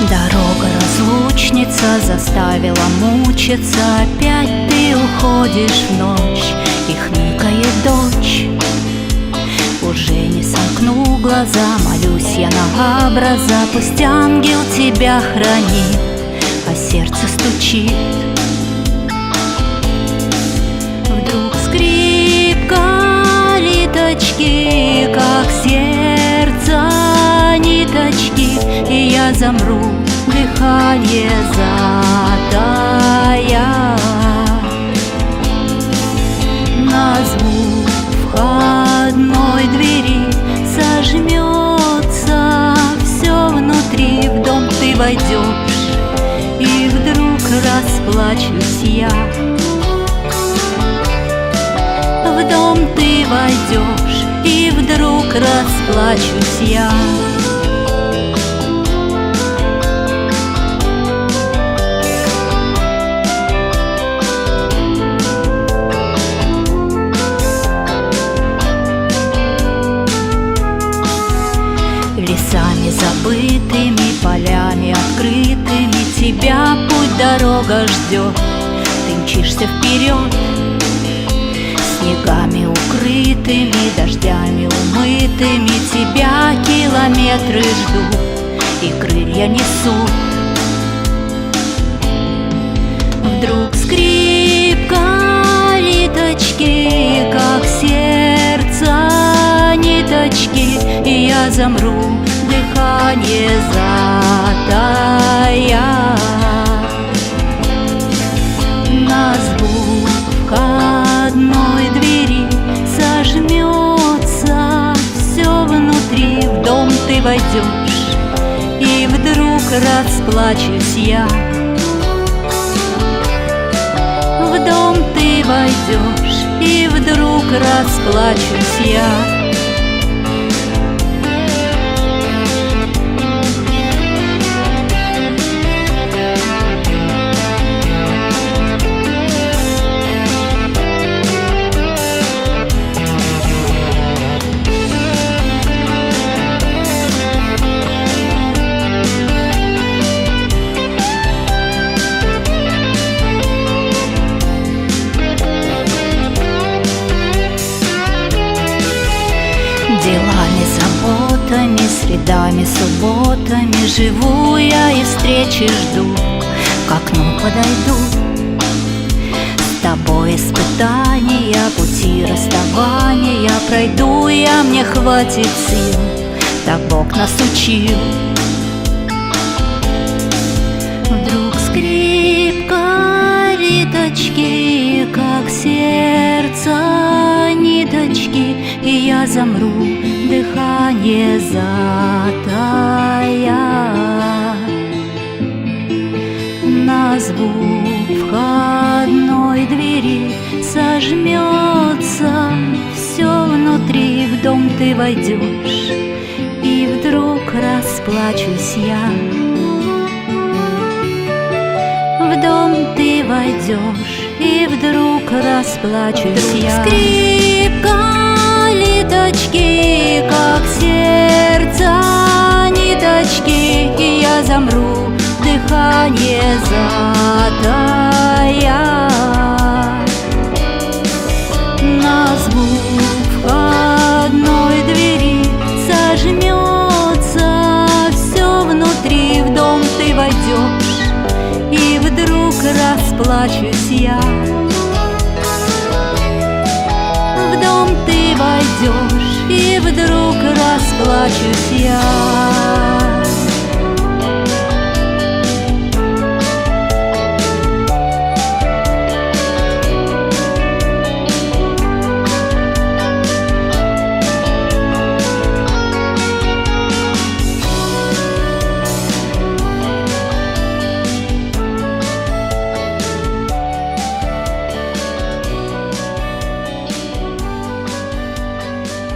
Дорога разлучница заставила мучиться. Опять ты уходишь в ночь, и хныкает дочь. Уже не сомкну глаза, молюсь я на образа. Пусть ангел тебя хранит, а сердце стучит. Вдруг скрипка литочки, как сердце ниточки, и я замру, дыхание затая. На звук входной двери сожмется все внутри. В дом ты войдешь, и вдруг расплачусь я. В дом ты войдешь, и вдруг расплачусь я. Лесами забытыми, полями открытыми тебя путь, дорога ждет. Ты мчишься вперед, снегами укрытыми, дождями умытыми. Тебя километры ждут, и крылья несут. Вдруг скрипка литочки, как сердце ниточки, и я замру, дыхание затая. На звук входной двери сожмется все внутри. В дом ты войдешь, и вдруг расплачусь я. В дом ты войдешь, и вдруг расплачусь я. Делами, заботами, средами, субботами живу я и встречи жду, к окну подойду. С тобой испытания, пути расставания пройду я, мне хватит сил, так Бог нас учил. Вдруг скрипка литочки, как сердце ниточки, и я замру, дыхание затая. На звук входной двери сожмется все внутри. В дом ты войдешь, и вдруг расплачусь я. В дом ты войдешь, и вдруг расплачусь я. Скрипка литочки, как сердце ниточки, и я замру, дыхание затая. На звук входной двери сожмется все внутри. В дом ты войдешь, и вдруг расплачусь я. В дом ты войдешь, и вдруг расплачусь я.